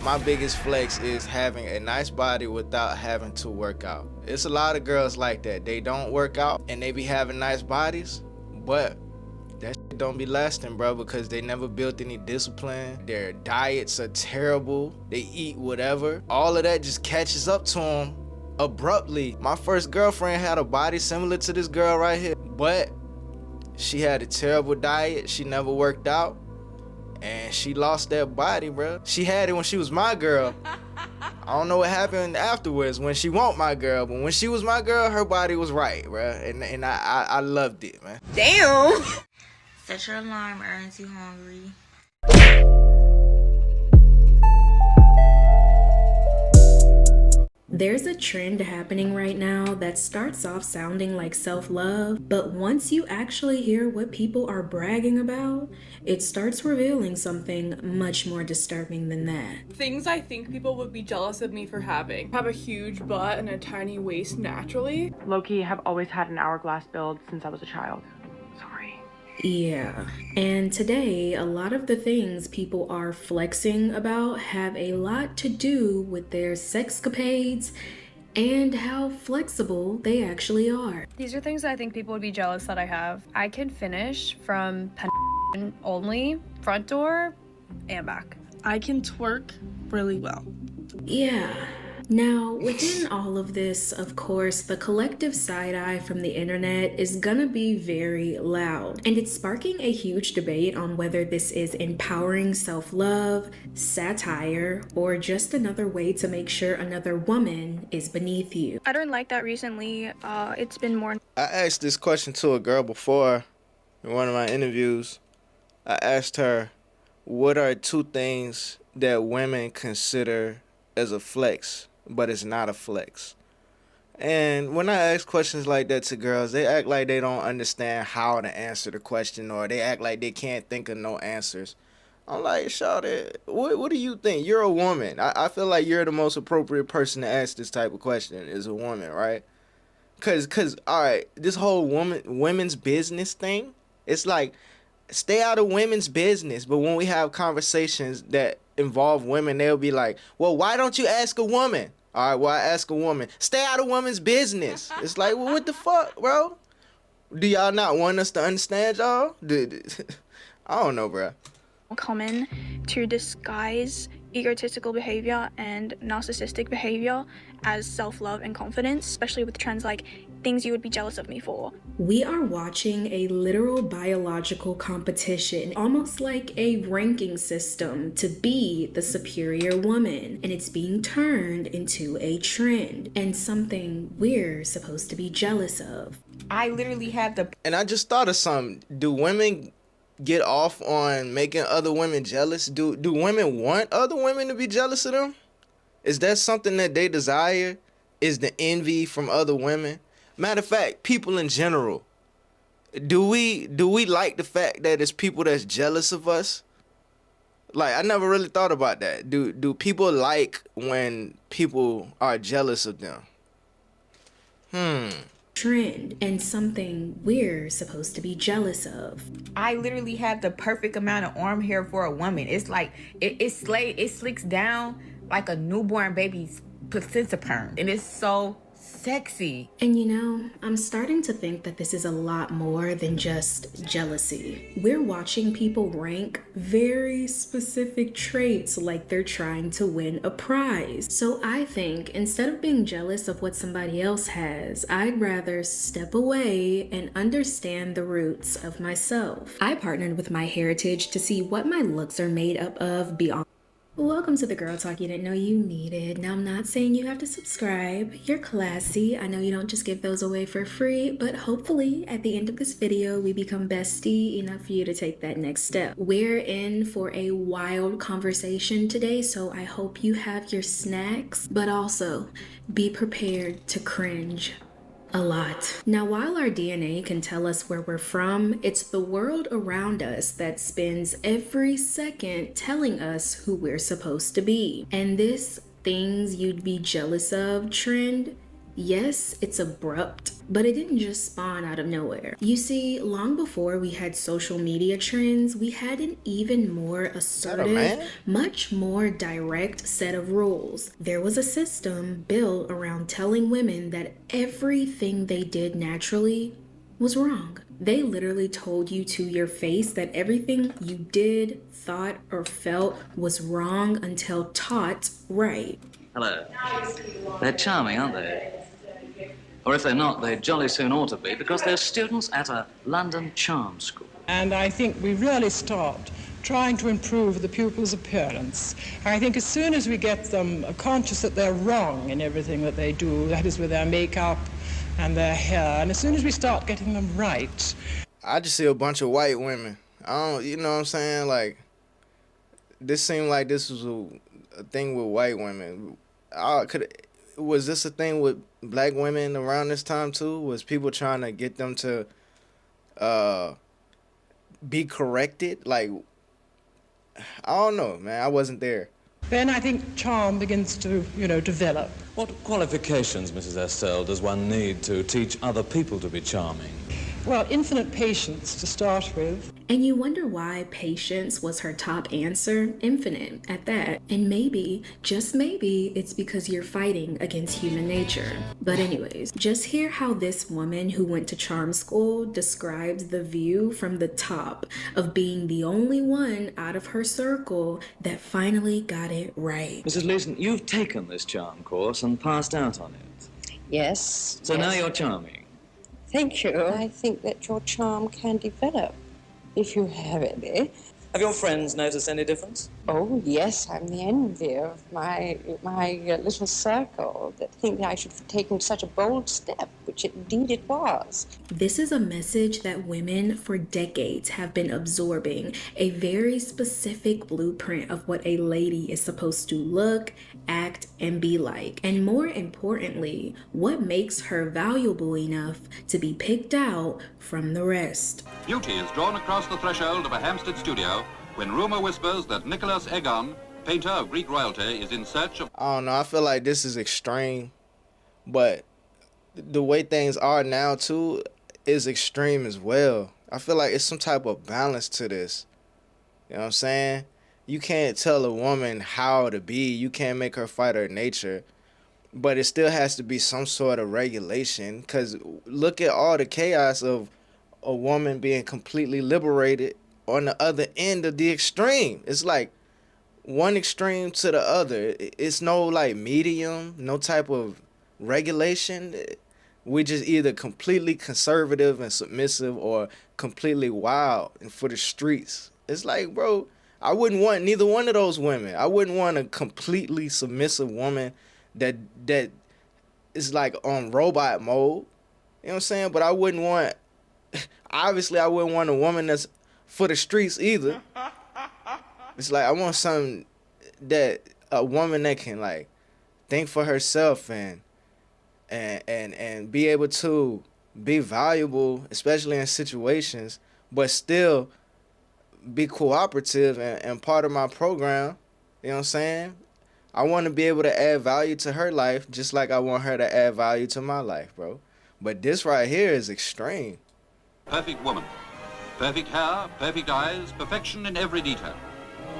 My biggest flex is having a nice body without having to work out. It's a lot of girls like that. They don't work out and they be having nice bodies, but that shit don't be lasting, bro, because they never built any discipline. Their diets are terrible. They eat whatever. All of that just catches up to them abruptly. My first girlfriend had a body similar to this girl right here, but she had a terrible diet. She never worked out, and she lost that body, bro. She had it when she was my girl. I don't know what happened afterwards when she wasn't my girl, but when she was my girl, her body was right, bro, and I loved it, man. Damn. Set your alarm, aren't you hungry? There's a trend happening right now that starts off sounding like self-love, but once you actually hear what people are bragging about, it starts revealing something much more disturbing than that. Things I think people would be jealous of me for having. Have a huge butt and a tiny waist naturally. Low-key have always had an hourglass build since I was a child. Sorry. Yeah, and today a lot of the things people are flexing about have a lot to do with their sexcapades and how flexible they actually are. These are things that I think people would be jealous that I have. I can finish from only, front door, and back. I can twerk really well. Yeah. Now, within all of this, of course, the collective side-eye from the internet is gonna be very loud, and it's sparking a huge debate on whether this is empowering self-love, satire, or just another way to make sure another woman is beneath you. I don't like that recently. It's been more. I asked this question to a girl before in one of my interviews. I asked her, what are two things that women consider as a flex, but it's not a flex? And when I ask questions like that to girls, they act like they don't understand how to answer the question, or they act like they can't think of no answers. I'm like, shawty, what do you think? You're a woman. I feel like you're the most appropriate person to ask this type of question is a woman, right? Cause all right, this whole women's business thing, it's like, stay out of women's business. But when we have conversations that involve women, they'll be like, well, why don't you ask a woman? All right, well, I ask a woman. Stay out of women's business. It's like, well, what the fuck, bro? Do y'all not want us to understand y'all? I don't know, bro. Common to disguise egotistical behavior and narcissistic behavior as self-love and confidence, especially with trends like things you would be jealous of me for. We are watching a literal biological competition, almost like a ranking system to be the superior woman, and it's being turned into a trend and something we're supposed to be jealous of. I literally have the. And I just thought of something. Do women get off on making other women jealous? Do women want other women to be jealous of them? Is that something that they desire? Is the envy from other women? Matter of fact, people in general. Do we like the fact that it's people that's jealous of us? Like, I never really thought about that. Do people like when people are jealous of them? Trend and something we're supposed to be jealous of. I literally have the perfect amount of arm hair for a woman. It's like it slicks down like a newborn baby's placenta perm, and it's so sexy. And you know, I'm starting to think that this is a lot more than just jealousy. We're watching people rank very specific traits like they're trying to win a prize. So I think instead of being jealous of what somebody else has, I'd rather step away and understand the roots of myself. I partnered with MyHeritage to see what my looks are made up of beyond. Welcome to the Girl Talk you didn't know you needed. Now, I'm not saying you have to subscribe. You're classy. I know you don't just give those away for free, but hopefully at the end of this video, we become bestie enough for you to take that next step. We're in for a wild conversation today, so I hope you have your snacks, but also be prepared to cringe a lot. Now, while our DNA can tell us where we're from, it's the world around us that spends every second telling us who we're supposed to be. And this things you'd be jealous of trend, Yes, it's abrupt, but it didn't just spawn out of nowhere. You see, long before we had social media trends, we had an even more assertive, much more direct set of rules. There was a system built around telling women that everything they did naturally was wrong. They literally told you to your face that everything you did, thought, or felt was wrong until taught right. Hello. They're charming, aren't they? Or if they're not, they jolly soon ought to be, because they're students at a London charm school. And I think we really stopped trying to improve the pupils' appearance. I think as soon as we get them conscious that they're wrong in everything that they do, that is with their makeup and their hair, and as soon as we start getting them right. I just see a bunch of white women. You know what I'm saying? Like, this seemed like this was a thing with white women. Was this a thing with black women around this time too? Was people trying to get them to be corrected? Like, I don't know, man. I wasn't there. Then I think charm begins to, develop. What qualifications, Mrs. Estelle, does one need to teach other people to be charming? Well, infinite patience to start with. And you wonder why patience was her top answer? Infinite at that. And maybe, just maybe, it's because you're fighting against human nature. But anyways, just hear how this woman who went to charm school describes the view from the top of being the only one out of her circle that finally got it right. Mrs. Leeson, you've taken this charm course and passed out on it. Yes. So now you're charming. Thank you. I think that your charm can develop, if you have any. Have your friends noticed any difference? Oh, yes, I'm the envy of my little circle that think I should have taken such a bold step, which indeed it was. This is a message that women for decades have been absorbing, a very specific blueprint of what a lady is supposed to look, act, and be like. And more importantly, what makes her valuable enough to be picked out from the rest. Beauty is drawn across the threshold of a Hampstead studio when rumor whispers that Nicholas Egon, painter of Greek royalty, is in search of... I don't know. I feel like this is extreme, but the way things are now, too, is extreme as well. I feel like it's some type of balance to this. You know what I'm saying? You can't tell a woman how to be. You can't make her fight her nature. But it still has to be some sort of regulation, because look at all the chaos of a woman being completely liberated on the other end of the extreme. It's like one extreme to the other. It's no like medium, no type of regulation. We just either completely conservative and submissive or completely wild and for the streets. It's like, bro, I wouldn't want neither one of those women. I wouldn't want a completely submissive woman that is like on robot mode. You know what I'm saying? But I wouldn't want, obviously I wouldn't want a woman that's for the streets either. It's like I want something that a woman that can like think for herself and be able to be valuable, especially in situations, but still be cooperative and part of my program. You know what I'm saying? I want to be able to add value to her life just like I want her to add value to my life, bro. But this right here is extreme. Perfect woman. Perfect hair, perfect eyes, perfection in every detail.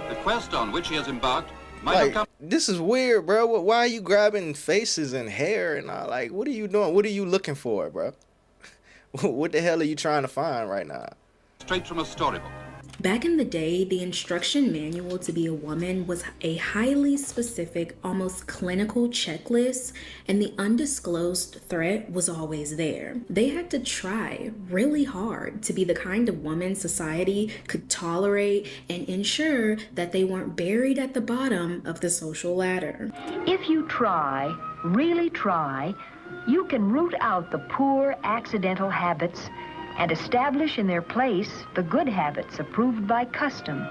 The quest on which he has embarked might have come... This is weird, bro. Why are you grabbing faces and hair and all? Like, what are you doing? What are you looking for, bro? What the hell are you trying to find right now? Straight from a storybook. Back in the day, the instruction manual to be a woman was a highly specific, almost clinical checklist, and the undisclosed threat was always there. They had to try really hard to be the kind of woman society could tolerate and ensure that they weren't buried at the bottom of the social ladder. If you try, really try, you can root out the poor, accidental habits and establish in their place the good habits approved by custom,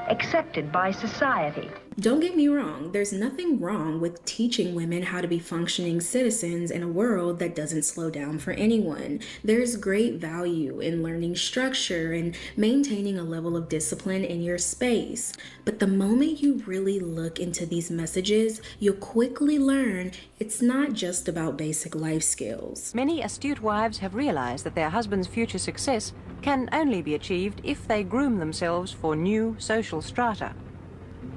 accepted by society. Don't get me wrong, there's nothing wrong with teaching women how to be functioning citizens in a world that doesn't slow down for anyone. There's great value in learning structure and maintaining a level of discipline in your space. But the moment you really look into these messages, you'll quickly learn it's not just about basic life skills. Many astute wives have realized that their husband's future success can only be achieved if they groom themselves for new social strata.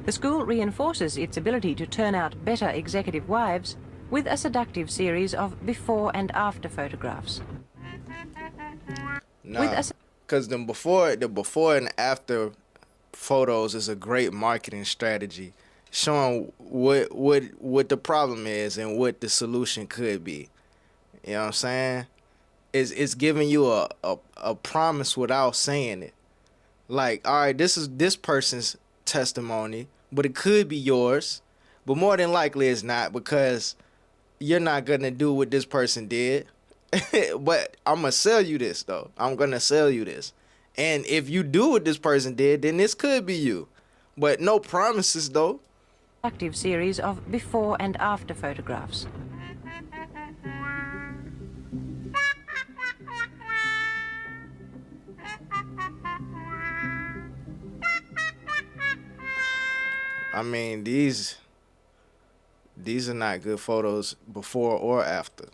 The school reinforces its ability to turn out better executive wives with a seductive series of before and after photographs. Nah, because the before and after photos is a great marketing strategy, showing what the problem is and what the solution could be. You know what I'm saying? It's giving you a promise without saying it. Like, all right, this is this person's testimony, but it could be yours, but more than likely it's not, because you're not gonna do what this person did. But I'm gonna sell you this though. I'm gonna sell you this, and if you do what this person did, then this could be you, but no promises though. Active series of before and after photographs. I mean, these are not good photos before or after.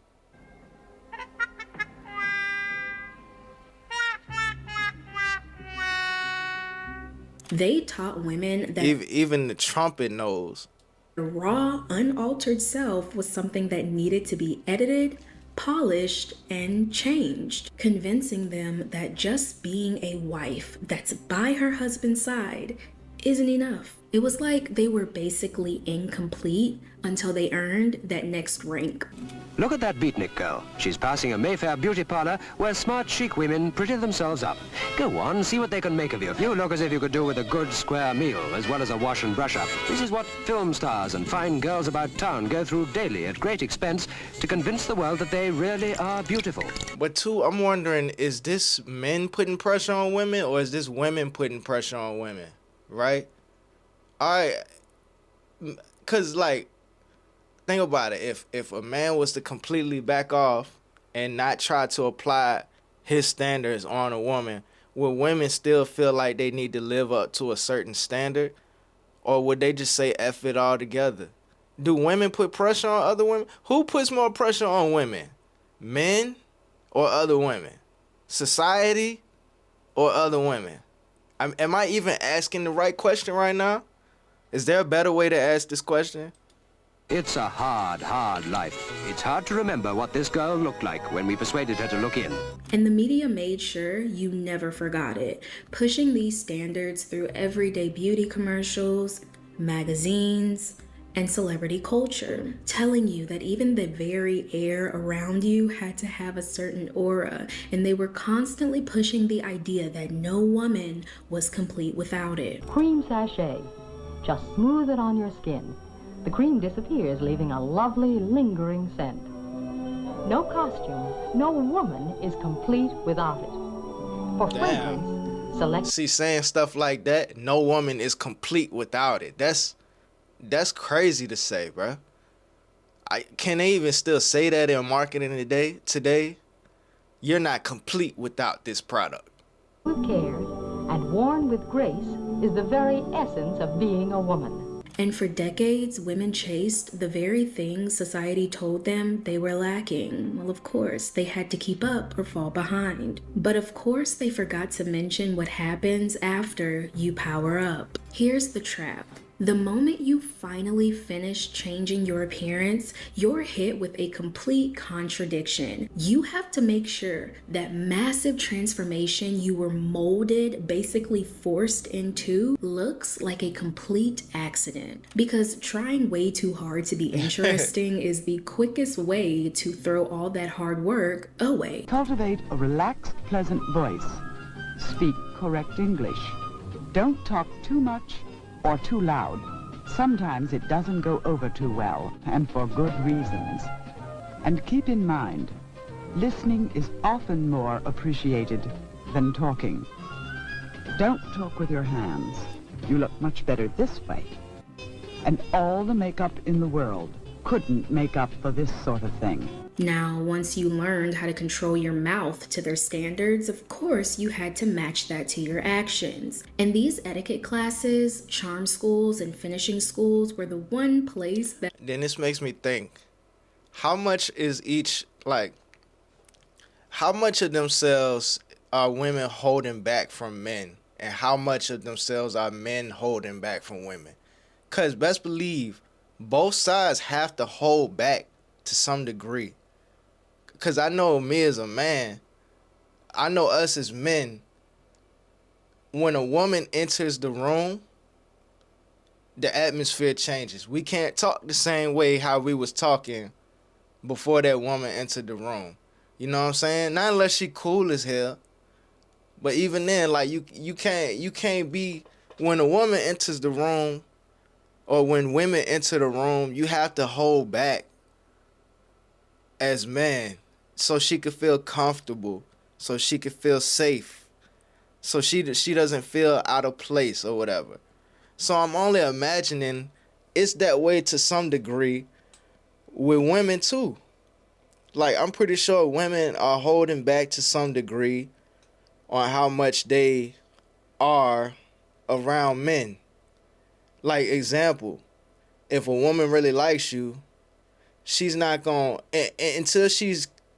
They taught women that even the trumpet knows the raw, unaltered self was something that needed to be edited, polished, and changed, convincing them that just being a wife that's by her husband's side isn't enough. It was like they were basically incomplete until they earned that next rank. Look at that beatnik girl. She's passing a Mayfair beauty parlor where smart, chic women pretty themselves up. Go on, see what they can make of you. You look as if you could do with a good square meal as well as a wash and brush up. This is what film stars and fine girls about town go through daily at great expense to convince the world that they really are beautiful. But too, I'm wondering, is this men putting pressure on women, or is this women putting pressure on women? Right? Cause like, think about it. If a man was to completely back off and not try to apply his standards on a woman, would women still feel like they need to live up to a certain standard, or would they just say F it all together? Do women put pressure on other women? Who puts more pressure on women? Men or other women? Society or other women? Am I even asking the right question right now? Is there a better way to ask this question? It's a hard, hard life. It's hard to remember what this girl looked like when we persuaded her to look in. And the media made sure you never forgot it, pushing these standards through everyday beauty commercials, magazines, and celebrity culture, telling you that even the very air around you had to have a certain aura, and they were constantly pushing the idea that no woman was complete without it. Cream sachet. Just smooth it on your skin. The cream disappears, leaving a lovely, lingering scent. No costume, no woman is complete without it. For fragrance, select... See, saying stuff like that, no woman is complete without it. That's crazy to say, bruh. Can they even still say that in marketing today? You're not complete without this product. With care and worn with grace is the very essence of being a woman. And for decades, women chased the very things society told them they were lacking. Well, of course, they had to keep up or fall behind. But of course, they forgot to mention what happens after you power up. Here's the trap. The moment you finally finish changing your appearance, you're hit with a complete contradiction. You have to make sure that massive transformation you were molded, basically forced into, looks like a complete accident. Because trying way too hard to be interesting is the quickest way to throw all that hard work away. Cultivate a relaxed, pleasant voice. Speak correct English. Don't talk too much or too loud. Sometimes it doesn't go over too well, and for good reasons. And keep in mind, listening is often more appreciated than talking. Don't talk with your hands. You look much better this way. And all the makeup in the world couldn't make up for this sort of thing. Now, once you learned how to control your mouth to their standards, of course, you had to match that to your actions. And these etiquette classes, charm schools, and finishing schools were the one place that... Then this makes me think, how much is each, like, how much of themselves are women holding back from men? And how much of themselves are men holding back from women? Because best believe, both sides have to hold back to some degree. Because I know me as a man, I know us as men, when a woman enters the room, the atmosphere changes. We can't talk the same way how we was talking before that woman entered the room. You know what I'm saying? Not unless she cool as hell. But even then, like, you can't be, when a woman enters the room, or when women enter the room, you have to hold back as men so she could feel comfortable, so she could feel safe, so she doesn't feel out of place or whatever. So I'm only imagining it's that way to some degree with women too. Like, I'm pretty sure women are holding back to some degree on how much they are around men. Like, example, if a woman really likes you, she's not gonna,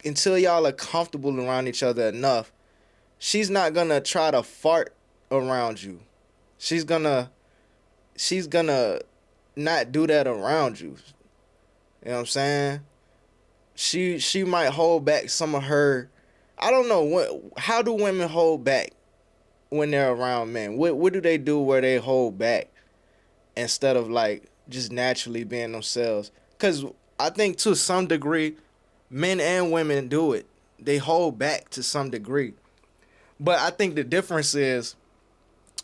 until y'all are comfortable around each other enough, she's not gonna try to fart around you. She's gonna not do that around you. You know what I'm saying? She might hold back some of her, I don't know, how do women hold back when they're around men? What do they do where they hold back instead of, like, just naturally being themselves? Because I think to some degree, men and women do it. They hold back to some degree. But I think the difference is,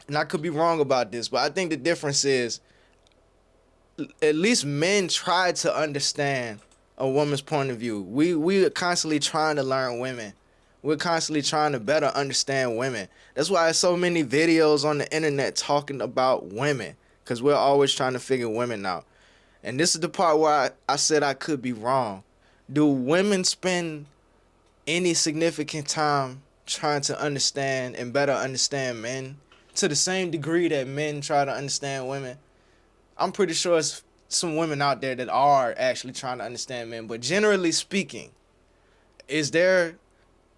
and I could be wrong about this, but I think the difference is, at least men try to understand a woman's point of view. We are constantly trying to learn women. We're constantly trying to better understand women. That's why there's so many videos on the internet talking about women, because we're always trying to figure women out. And this is the part where I said I could be wrong. Do women spend any significant time trying to understand and better understand men to the same degree that men try to understand women? I'm pretty sure it's some women out there that are actually trying to understand men. But generally speaking, is there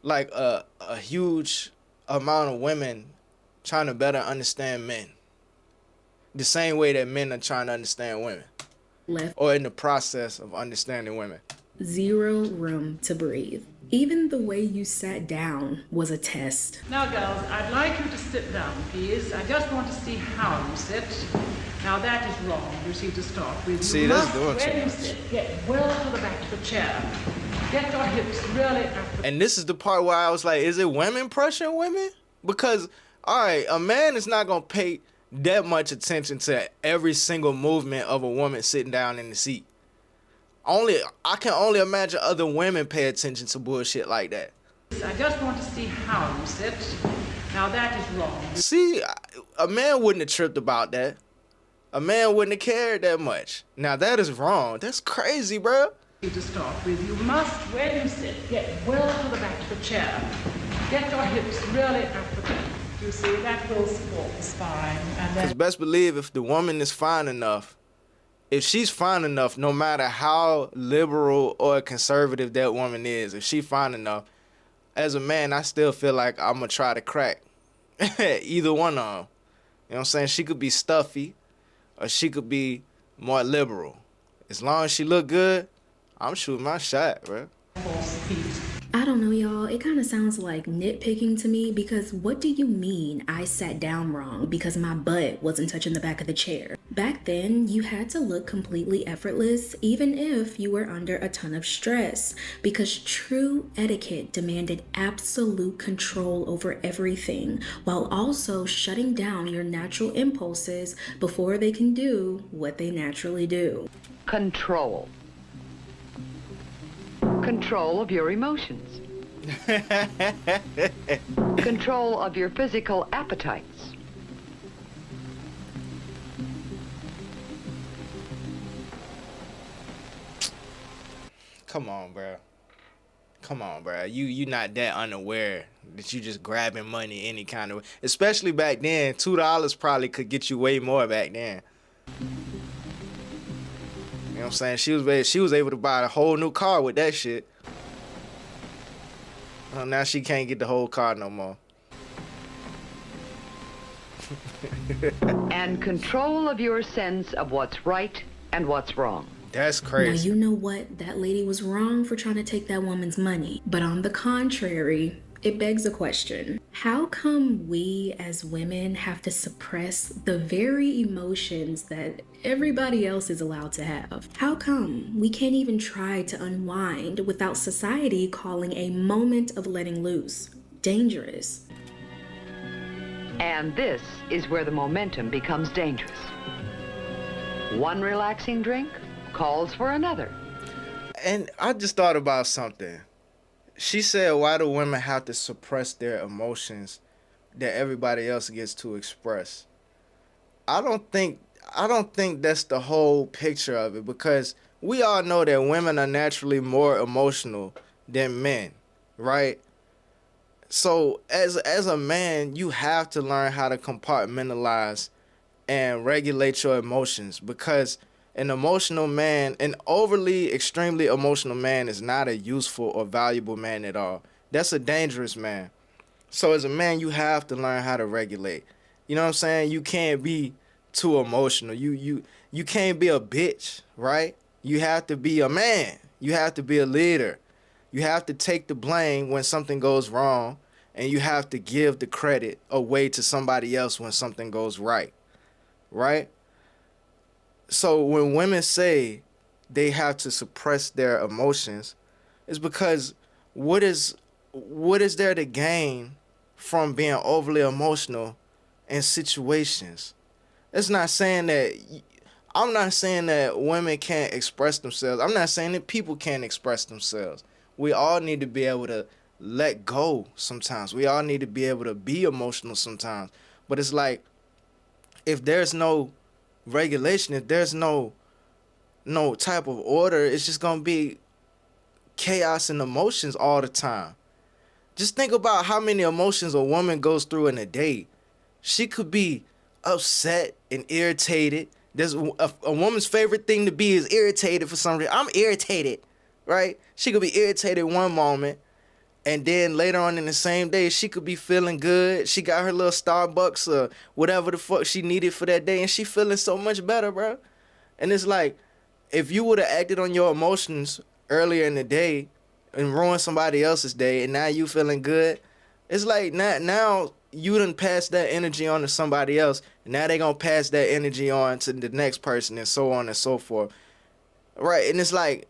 like a huge amount of women trying to better understand men the same way that men are trying to understand women? Or in the process of understanding women? Zero room to breathe. Even the way you sat down was a test. Now, girls, I'd like you to sit down, please. I just want to see how you sit. Now, that is wrong, you see, to start with. See, that's doing too when you much. sit, get well to the back of the chair. Get your hips really up. And this is the part where I was like, is it women pressuring women? Because, all right, a man is not going to pay that much attention to every single movement of a woman sitting down in the seat. I can only imagine other women pay attention to bullshit like that. I just want to see how you sit. Now, that is wrong. See, a man wouldn't have tripped about that. A man wouldn't have cared that much. Now, that is wrong. That's crazy, bro. To start with, you must, when you sit, get well to the back of the chair. Get your hips really up the back. You see, that will support the spine. And then... Because best believe if the woman is fine enough, if she's fine enough, no matter how liberal or conservative that woman is, if she's fine enough, as a man, I still feel like I'm going to try to crack either one of them. You know what I'm saying? She could be stuffy or she could be more liberal. As long as she look good, I'm shooting my shot, bro. I don't know, y'all. It kind of sounds like nitpicking to me, because what do you mean I sat down wrong because my butt wasn't touching the back of the chair? Back then, you had to look completely effortless even if you were under a ton of stress, because true etiquette demanded absolute control over everything while also shutting down your natural impulses before they can do what they naturally do. Control. Control of your emotions. Control of your physical appetites. Come on, bro. Come on, bro. You not that unaware that you just grabbing money any kind of way. Especially back then, $2 probably could get you way more back then. You know what I'm saying? She was able to buy a whole new car with that shit. Well, now she can't get the whole car no more. And control of your sense of what's right and what's wrong. That's crazy. Now, you know what? That lady was wrong for trying to take that woman's money. But on the contrary, it begs a question. How come we as women have to suppress the very emotions that everybody else is allowed to have? How come we can't even try to unwind without society calling a moment of letting loose dangerous? And this is where the momentum becomes dangerous. One relaxing drink calls for another. And I just thought about something. She said, why do women have to suppress their emotions that everybody else gets to express? I don't think that's the whole picture of it, because we all know that women are naturally more emotional than men, right? So as a man, you have to learn how to compartmentalize and regulate your emotions, because an emotional man, an overly, extremely emotional man, is not a useful or valuable man at all. That's a dangerous man. So as a man, you have to learn how to regulate. You know what I'm saying? You can't be too emotional. You can't be a bitch, right? You have to be a man. You have to be a leader. You have to take the blame when something goes wrong, and you have to give the credit away to somebody else when something goes right, right? So when women say they have to suppress their emotions, it's because what is there to gain from being overly emotional in situations? It's not saying that, I'm not saying that women can't express themselves. I'm not saying that people can't express themselves. We all need to be able to let go sometimes. We all need to be able to be emotional sometimes. But it's like, if there's no regulation, if there's no type of order, it's just gonna be chaos and emotions all the time. Just think about how many emotions a woman goes through in a day. She could be upset and irritated. There's a woman's favorite thing to be is irritated for some reason. I'm irritated, right? She could be irritated one moment, and then later on in the same day, she could be feeling good. She got her little Starbucks or whatever the fuck she needed for that day, and she feeling so much better, bro. And it's like, if you would have acted on your emotions earlier in the day and ruined somebody else's day, and now you feeling good, it's like now you done passed that energy on to somebody else, and now they gonna pass that energy on to the next person, and so on and so forth, right? And it's like,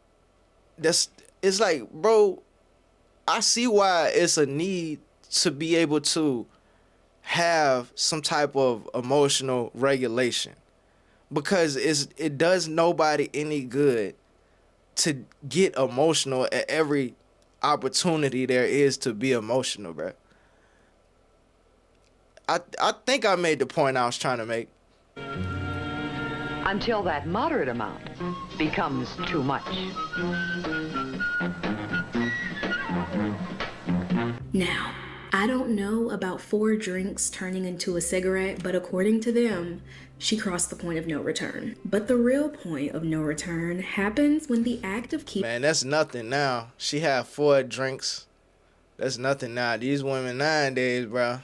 bro, I see why it's a need to be able to have some type of emotional regulation, because it does nobody any good to get emotional at every opportunity there is to be emotional, bro. I think I made the point I was trying to make. Until that moderate amount becomes too much. Now, I don't know about 4 drinks turning into a cigarette, but according to them, she crossed the point of no return. But the real point of no return happens when the act of keeping... Man, that's nothing now. She had 4 drinks. That's nothing now. These women nowadays, bro,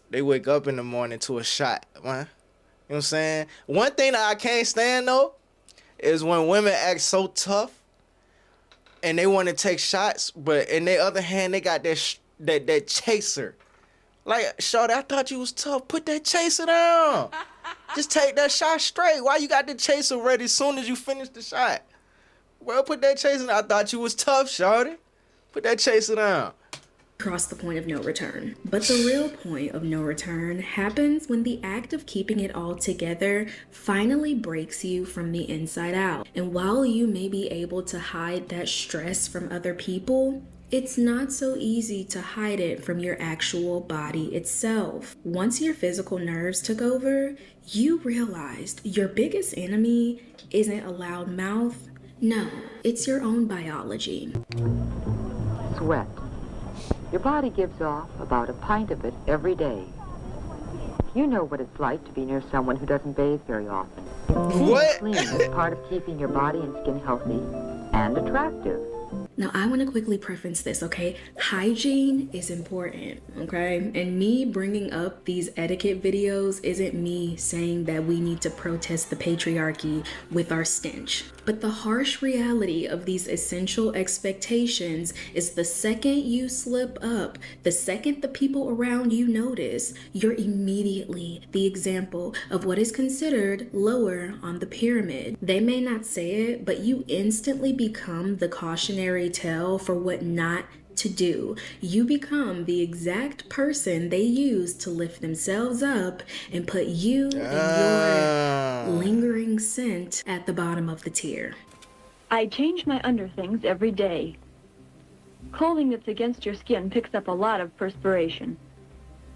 they wake up in the morning to a shot, man. You know what I'm saying? One thing that I can't stand, though, is when women act so tough and they want to take shots, but in the other hand, they got that chaser. Like, shorty, I thought you was tough. Put that chaser down. Just take that shot straight. Why you got the chaser ready as soon as you finish the shot? Well, put that chaser down. I thought you was tough, shorty. Put that chaser down. Cross the point of no return. But the real point of no return happens when the act of keeping it all together finally breaks you from the inside out. And while you may be able to hide that stress from other people, it's not so easy to hide it from your actual body itself. Once your physical nerves took over, you realized your biggest enemy isn't a loud mouth, No, it's your own biology. Sweat. Your body gives off about a pint of it every day. You know what it's like to be near someone who doesn't bathe very often. What? Clean is part of keeping your body and skin healthy and attractive. Now, I want to quickly preface this, okay? Hygiene is important, okay? And me bringing up these etiquette videos isn't me saying that we need to protest the patriarchy with our stench. But the harsh reality of these essential expectations is the second you slip up, the second the people around you notice, you're immediately the example of what is considered lower on the pyramid. They may not say it, but you instantly become the cautionary tale for what not to do. You become the exact person they use to lift themselves up and put you and your lingering scent at the bottom of the tier. I change my underthings every day. Clothing that's against your skin picks up a lot of perspiration.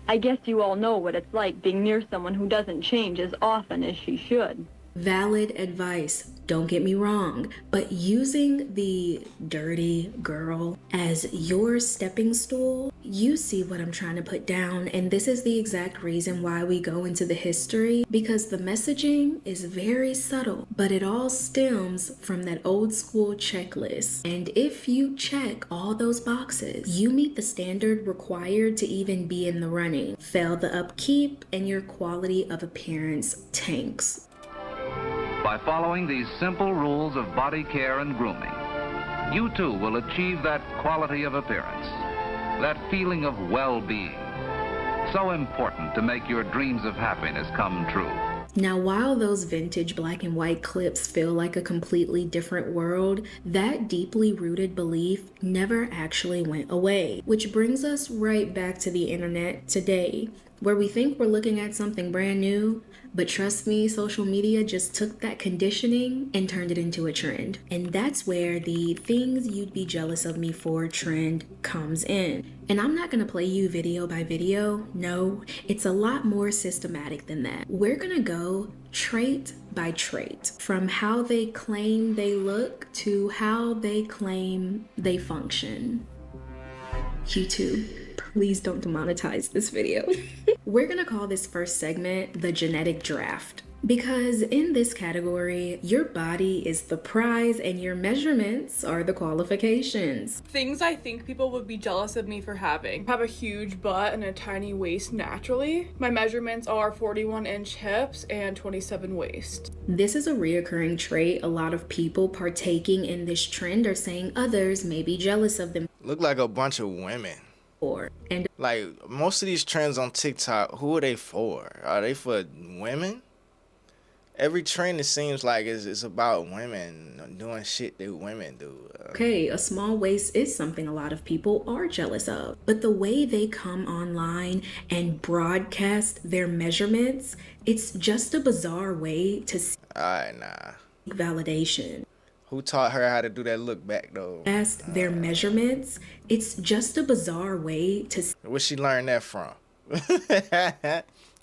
I guess you all know what it's like being near someone who doesn't change as often as she should. Valid advice, don't get me wrong, but using the dirty girl as your stepping stool, you see what I'm trying to put down, and this is the exact reason why we go into the history, because the messaging is very subtle, but it all stems from that old school checklist. And if you check all those boxes, you meet the standard required to even be in the running. Fail the upkeep and your quality of appearance tanks. By following these simple rules of body care and grooming, you too will achieve that quality of appearance, that feeling of well-being, so important to make your dreams of happiness come true. Now, while those vintage black and white clips feel like a completely different world, that deeply rooted belief never actually went away. Which brings us right back to the internet today, where we think we're looking at something brand new, but trust me, social media just took that conditioning and turned it into a trend. And that's where the things you'd be jealous of me for trend comes in. And I'm not gonna play you video by video. No, it's a lot more systematic than that. We're gonna go trait by trait, from how they claim they look to how they claim they function. YouTube, please don't demonetize this video. We're gonna call this first segment the genetic draft, because in this category, your body is the prize and your measurements are the qualifications. Things I think people would be jealous of me for having. I have a huge butt and a tiny waist naturally. My measurements are 41-inch hips and 27 waist. This is a reoccurring trait. A lot of people partaking in this trend are saying others may be jealous of them. Look like a bunch of women. And like most of these trends on TikTok, who are they for? Are they for women? Every trend, it seems like is about women doing shit that women do. Okay, a small waist is something a lot of people are jealous of, but the way they come online and broadcast their measurements, it's just a bizarre way to seek validation. Who taught her how to do that look back though? Their measurements, it's just a bizarre way to where she learned that from?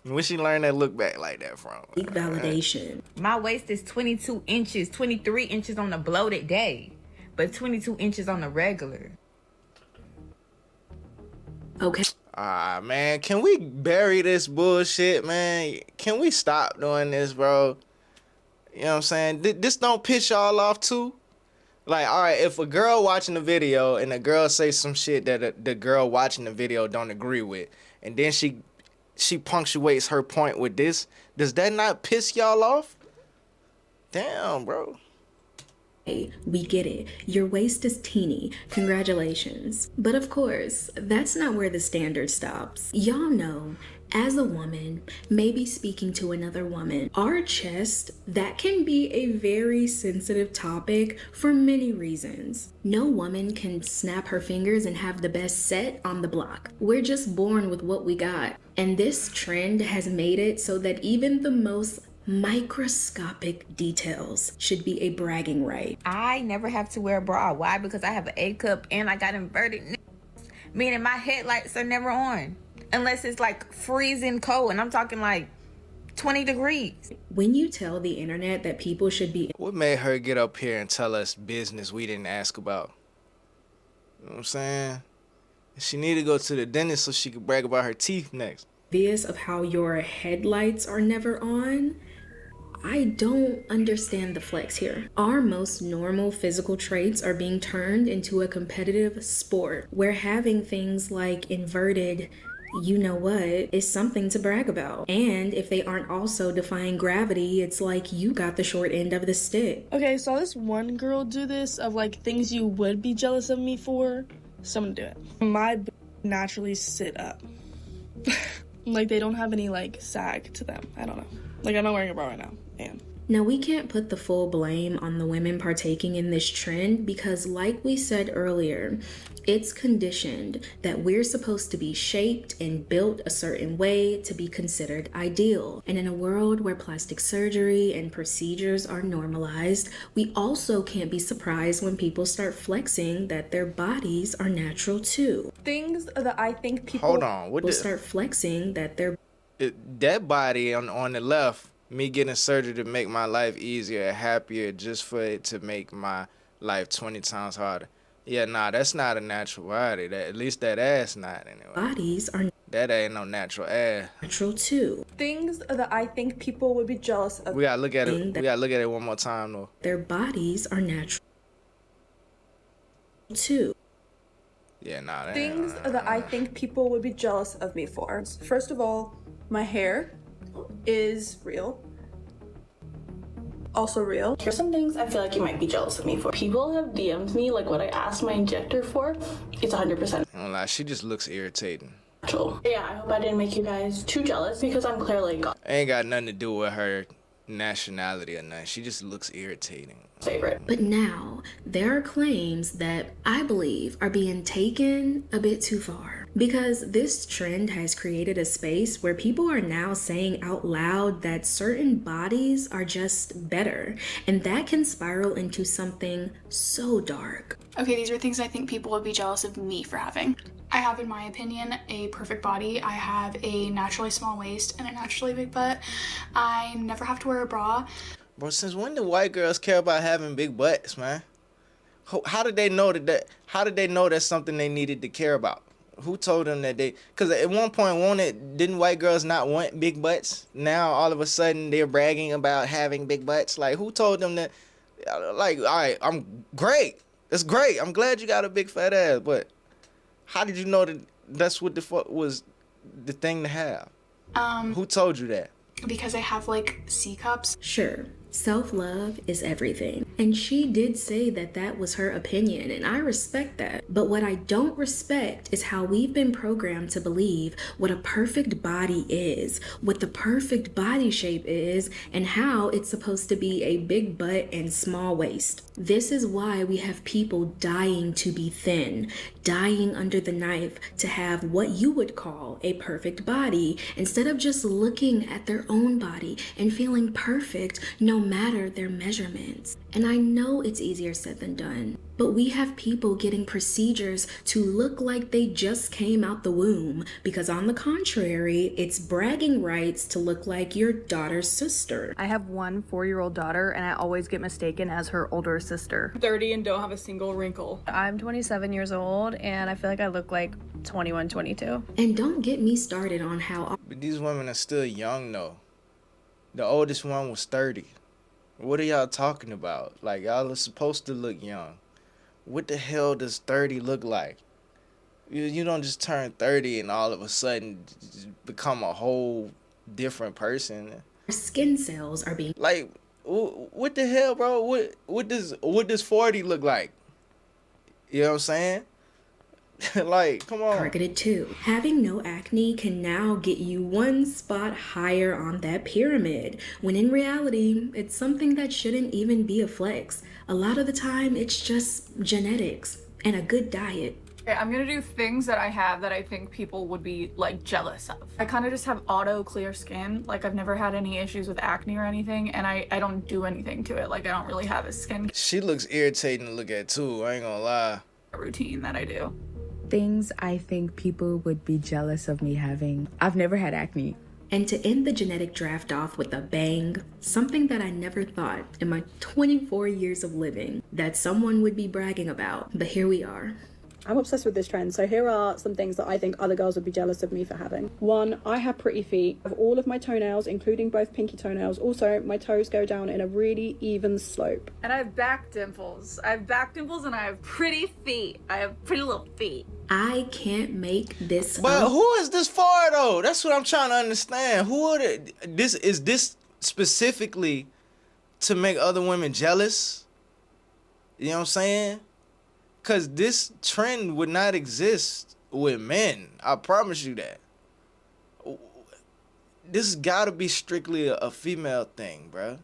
Where she learned that look back like that from? seek validation. My waist is 22 inches, 23 inches on a bloated day, but 22 inches on the regular. Okay. Man, can we bury this bullshit, man? Can we stop doing this, bro? You know what I'm saying? This don't piss y'all off too? Like, all right, if a girl watching the video and a girl say some shit that the girl watching the video don't agree with, and then she punctuates her point with this, does that not piss y'all off? Damn, bro. Hey, we get it. Your waist is teeny. Congratulations. But of course, that's not where the standard stops. Y'all know, as a woman, maybe speaking to another woman, our chest, that can be a very sensitive topic for many reasons. No woman can snap her fingers and have the best set on the block. We're just born with what we got. And this trend has made it so that even the most microscopic details should be a bragging right. I never have to wear a bra. Why? Because I have an A cup and I got inverted nipples, meaning my headlights are never on unless it's like freezing cold, and I'm talking like 20 degrees. When you tell the internet that people should be... What made her get up here and tell us business we didn't ask about? You know what I'm saying? She need to go to the dentist so she could brag about her teeth next. Obvious of how your headlights are never on, I don't understand the flex here. Our most normal physical traits are being turned into a competitive sport where having things like inverted you know what is something to brag about. And if they aren't also defying gravity, it's like you got the short end of the stick. Okay, I saw this one girl do this of like things you would be jealous of me for. So I'm gonna do it. My naturally sit up. Like they don't have any like sag to them. I don't know. Like I'm not wearing a bra right now. Damn. Now, we can't put the full blame on the women partaking in this trend because, like we said earlier, it's conditioned that we're supposed to be shaped and built a certain way to be considered ideal. And in a world where plastic surgery and procedures are normalized, we also can't be surprised when people start flexing that their bodies are natural too. Things that I think people... Hold on. Will start flexing that their... That body on the left, me getting surgery to make my life easier, happier, just for it to make my life 20 times harder. Yeah, nah, that's not a natural body. At least that ass not anyway. Bodies are... That ain't no natural ass. Natural too. Things that I think people would be jealous of. We gotta look at it. We gotta look at it one more time though. Their bodies are natural too. Yeah, nah. That Things that I think people would be jealous of me for. First of all, my hair is real. Also real. Here's some things I feel like you might be jealous of me for. People have DM'd me like what I asked my injector for. It's 100%. I don't lie, she just looks irritating. Yeah, I hope I didn't make you guys too jealous because I'm clearly God. Ain't got nothing to do with her nationality or nothing. She just looks irritating. Favorite. But now, there are claims that I believe are being taken a bit too far. Because this trend has created a space where people are now saying out loud that certain bodies are just better. And that can spiral into something so dark. Okay, these are things I think people would be jealous of me for having. I have, in my opinion, a perfect body. I have a naturally small waist and a naturally big butt. I never have to wear a bra. Bro, since when do white girls care about having big butts, man? How did they know how did they know that's something they needed to care about? Who told them that they... Because at one point, didn't white girls not want big butts? Now, all of a sudden, they're bragging about having big butts. Like, who told them that? Like, all right, I'm great. That's great. I'm glad you got a big fat ass. But how did you know that that's what the fuck was the thing to have? Who told you that? Because I have, like, C cups. Sure. Self-love is everything. And she did say that that was her opinion, and I respect that. But what I don't respect is how we've been programmed to believe what a perfect body is, what the perfect body shape is, and how it's supposed to be a big butt and small waist. This is why we have people dying to be thin, dying under the knife to have what you would call a perfect body, instead of just looking at their own body and feeling perfect no matter their measurements. And I know it's easier said than done, but we have people getting procedures to look like they just came out the womb because, on the contrary, it's bragging rights to look like your daughter's sister. I have one 4-year-old daughter and I always get mistaken as her older sister. 30 and don't have a single wrinkle. I'm 27 years old and I feel like I look like 21, 22. And don't get me started on how... But these women are still young though. The oldest one was 30. What are y'all talking about? Like, y'all are supposed to look young. What the hell does 30 look like? You don't just turn 30 and all of a sudden become a whole different person. Skin cells are being... Like, what the hell, bro? What does 40 look like? You know what I'm saying? Like, come on. Targeted too. Having no acne can now get you one spot higher on that pyramid, when in reality, it's something that shouldn't even be a flex. A lot of the time, it's just genetics and a good diet. Okay, I'm gonna do things that I have that I think people would be like jealous of. I kind of just have auto clear skin. Like, I've never had any issues with acne or anything, and I don't do anything to it. Like, I don't really have a skin She looks irritating to look at too, I ain't gonna lie. routine that I do. Things I think people would be jealous of me having. I've never had acne. And to end the genetic draft off with a bang, something that I never thought in my 24 years of living that someone would be bragging about, but here we are. I'm obsessed with this trend, so here are some things that I think other girls would be jealous of me for having. 1, I have pretty feet. Of all of my toenails, including both pinky toenails, also my toes go down in a really even slope. And I have back dimples. I have back dimples and I have pretty feet. I have pretty little feet. I can't make this But up. who is this for though? That's what I'm trying to understand. Who are this specifically to make other women jealous? You know what I'm saying? Cause this trend would not exist with men. I promise you that. This has gotta be strictly a female thing, bruh.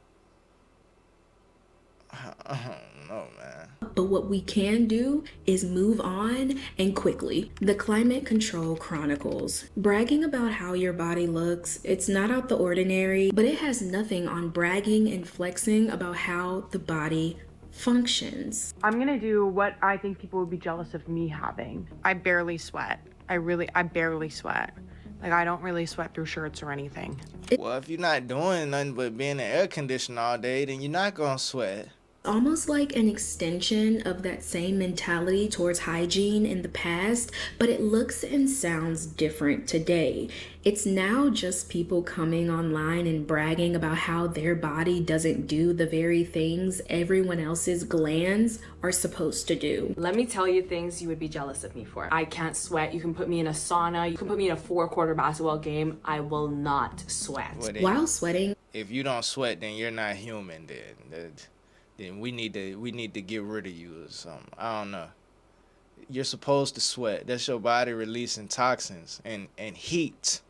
I don't know, man. But what we can do is move on, and quickly. The Climate Control Chronicles. Bragging about how your body looks, it's not out the ordinary, but it has nothing on bragging and flexing about how the body functions. I'm gonna do what I think people would be jealous of me having. I barely sweat. I barely sweat. Like, I don't really sweat through shirts or anything. Well, if you're not doing nothing but being in air conditioning all day, then you're not gonna sweat. Almost like an extension of that same mentality towards hygiene in the past, but it looks and sounds different today. It's now just people coming online and bragging about how their body doesn't do the very things everyone else's glands are supposed to do. Let me tell you things you would be jealous of me for. I can't sweat. You can put me in a sauna. You can put me in a 4-quarter basketball game. I will not sweat. Well, then, while sweating, if you don't sweat, then you're not human. Then we need to get rid of you or something. I don't know. You're supposed to sweat. That's your body releasing toxins and heat.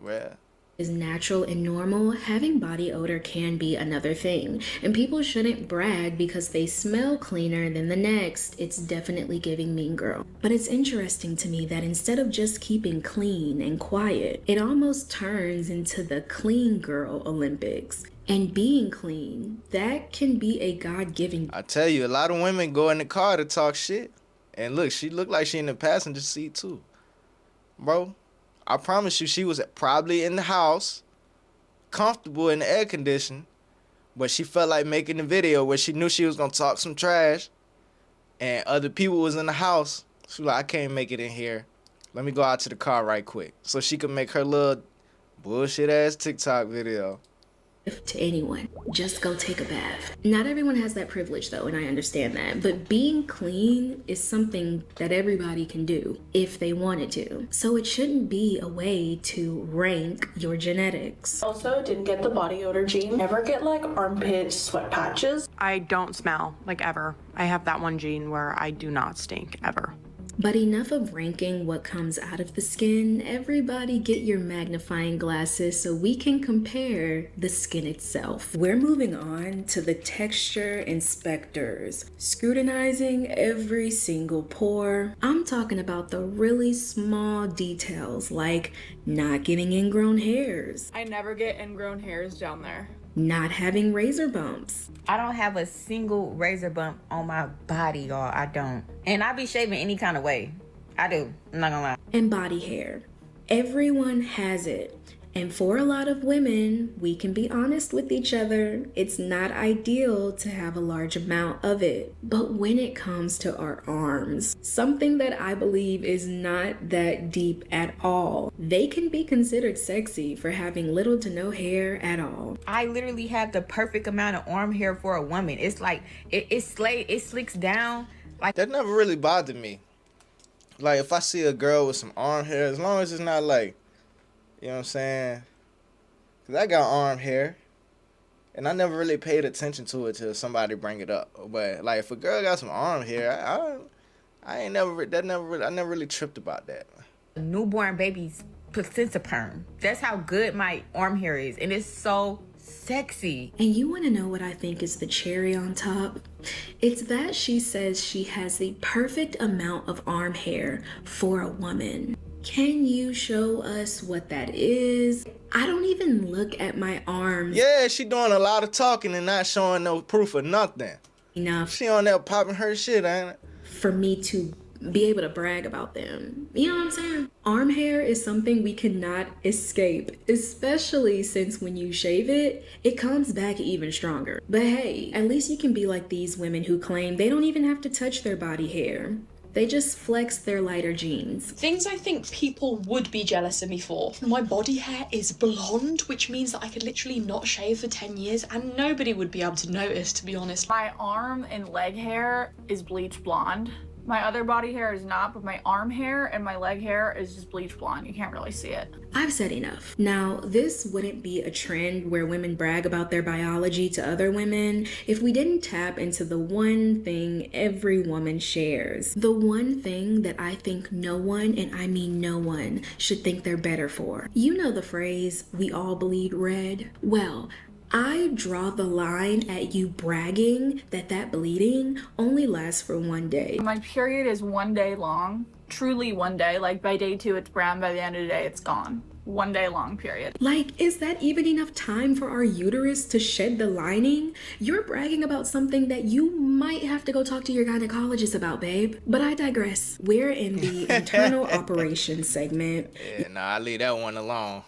Well, is natural and normal, having body odor can be another thing. And people shouldn't brag because they smell cleaner than the next. It's definitely giving mean girl. But it's interesting to me that instead of just keeping clean and quiet, it almost turns into the clean girl Olympics. And being clean, that can be a God-given. I tell you, a lot of women go in the car to talk shit. And look, she looked like she in the passenger seat too. Bro, I promise you, she was probably in the house, comfortable in the air conditioning, but she felt like making a video where she knew she was gonna talk some trash, and other people was in the house. She was like, I can't make it in here. Let me go out to the car right quick, so she could make her little bullshit ass TikTok video. To anyone, just go take a bath. Not everyone has that privilege though, and I understand that, but being clean is something that everybody can do if they wanted to. So it shouldn't be a way to rank your genetics. Also, didn't get the body odor gene. Never get like armpit sweat patches. I don't smell, like, ever. I have that one gene where I do not stink, ever. But enough of ranking what comes out of the skin. Everybody get your magnifying glasses so we can compare the skin itself. We're moving on to the texture inspectors, scrutinizing every single pore. I'm talking about the really small details like not getting ingrown hairs. I never get ingrown hairs down there. Not having razor bumps. I don't have a single razor bump on my body, y'all. I don't. And I be shaving any kind of way. I do. I'm not gonna lie. And body hair. Everyone has it. And for a lot of women, we can be honest with each other, it's not ideal to have a large amount of it. But when it comes to our arms, something that I believe is not that deep at all, they can be considered sexy for having little to no hair at all. I literally have the perfect amount of arm hair for a woman. It's like, it slicks down. Like that never really bothered me. Like, if I see a girl with some arm hair, as long as it's not like, you know what I'm saying? Because I got arm hair. And I never really paid attention to it till somebody bring it up. But, like, if a girl got some arm hair, I never really tripped about that. A newborn baby's placenta perm. That's how good my arm hair is. And it's so sexy. And you want to know what I think is the cherry on top? It's that she says she has the perfect amount of arm hair for a woman. Can you show us what that is? I don't even look at my arms. Yeah, she doing a lot of talking and not showing no proof of nothing. Enough. She on there popping her shit, ain't it? For me to be able to brag about them. You know what I'm saying? Arm hair is something we cannot escape, especially since when you shave it, it comes back even stronger. But hey, at least you can be like these women who claim they don't even have to touch their body hair. They just flex their lighter jeans. Things I think people would be jealous of me for. My body hair is blonde, which means that I could literally not shave for 10 years and nobody would be able to notice, to be honest. My arm and leg hair is bleach blonde. My other body hair is not, but my arm hair and my leg hair is just bleach blonde. You can't really see it. I've said enough. Now, this wouldn't be a trend where women brag about their biology to other women if we didn't tap into the one thing every woman shares. The one thing that I think no one, and I mean no one, should think they're better for. You know the phrase, we all bleed red? Well, I draw the line at you bragging that bleeding only lasts for one day. My period is 1 day long, truly 1 day. Like by day 2, it's brown. By the end of the day, it's gone. 1 day long period. Like, is that even enough time for our uterus to shed the lining? You're bragging about something that you might have to go talk to your gynecologist about, babe. But I digress. We're in the internal operations segment. Yeah, nah, I leave that one alone.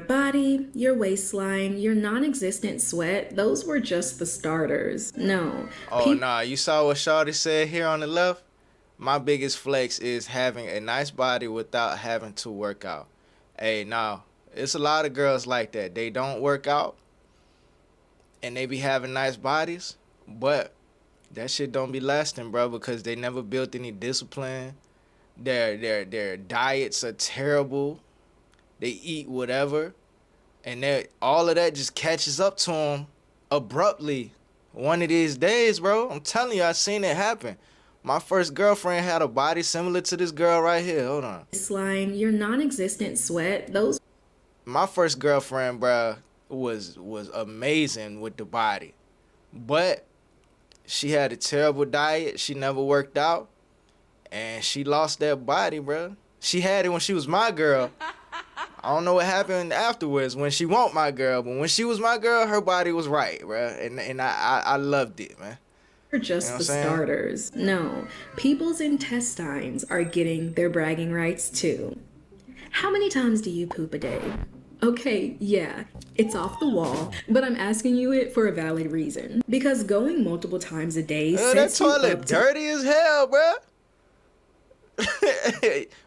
Body, your waistline, your non-existent sweat, those were just the starters. No. Oh, nah, you saw what Shawty said here on the left? My biggest flex is having a nice body without having to work out. Hey, nah, it's a lot of girls like that. They don't work out, and they be having nice bodies, but that shit don't be lasting, bro, because they never built any discipline. Their diets are terrible. They eat whatever, and all of that just catches up to them abruptly one of these days, bro. I'm telling you, I seen it happen. My first girlfriend had a body similar to this girl right here. Hold on. Waistline, your non-existent sweat, those. My first girlfriend, bro, was amazing with the body, but she had a terrible diet. She never worked out, and she lost that body, bro. She had it when she was my girl. I don't know what happened afterwards when she wasn't my girl, but when she was my girl, her body was right, bruh. And I loved it, man. Are just you know the starters. No, people's intestines are getting their bragging rights too. How many times do you poop a day? Okay, yeah, it's off the wall, but I'm asking you it for a valid reason. Because going multiple times a day that toilet dirty as hell, bruh.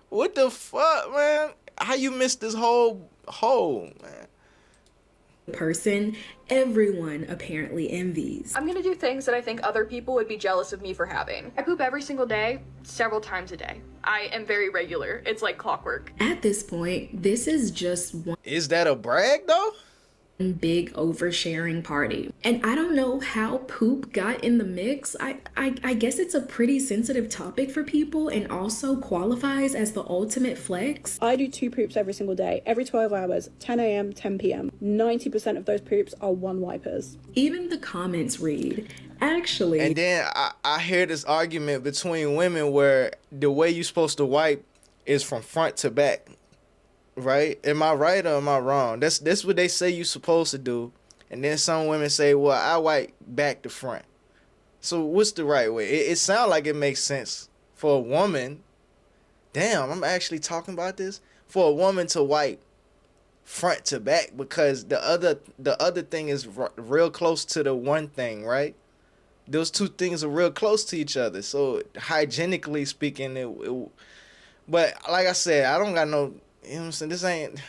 What the fuck, man? How you missed this whole hole, man? Person everyone apparently envies. I'm gonna do things that I think other people would be jealous of me for having. I poop every single day, several times a day. I am very regular. It's like clockwork. At this point, this is just one. Is that a brag though? Big oversharing party. And I don't know how poop got in the mix. I guess it's a pretty sensitive topic for people and also qualifies as the ultimate flex. I do 2 poops every single day, every 12 hours, 10 a.m., 10 p.m. 90% of those poops are one wipers. Even the comments read, actually. And then I hear this argument between women where the way you're supposed to wipe is from front to back. Right? Am I right or am I wrong? That's what they say you're supposed to do. And then some women say, well, I wipe back to front. So what's the right way? It sounds like it makes sense for a woman. Damn, I'm actually talking about this. For a woman to wipe front to back because the other thing is real close to the one thing, right? Those two things are real close to each other. So hygienically speaking, but like I said, I don't got no... You know what I'm saying? This ain't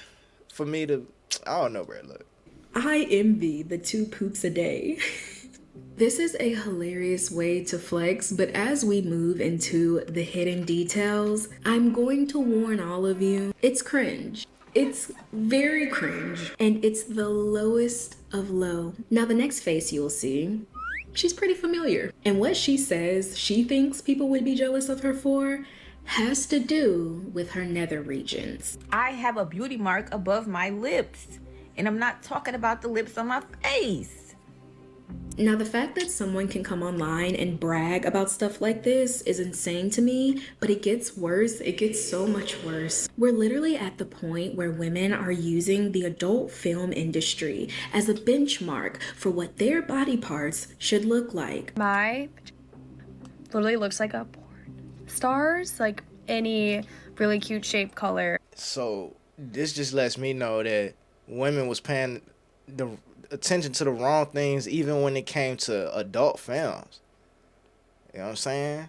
for me to... I don't know, bro. Look. I envy the 2 poops a day. This is a hilarious way to flex, but as we move into the hidden details, I'm going to warn all of you, it's cringe. It's very cringe, and it's the lowest of low. Now the next face you'll see, she's pretty familiar. And what she says she thinks people would be jealous of her for has to do with her nether regions. I have a beauty mark above my lips, and I'm not talking about the lips on my face. Now, the fact that someone can come online and brag about stuff like this is insane to me, but it gets worse. It gets so much worse. We're literally at the point where women are using the adult film industry as a benchmark for what their body parts should look like. My literally looks like a porn. stars, like any really cute shape, color. So this just lets me know that women was paying the attention to the wrong things even when it came to adult films. You know what I'm saying?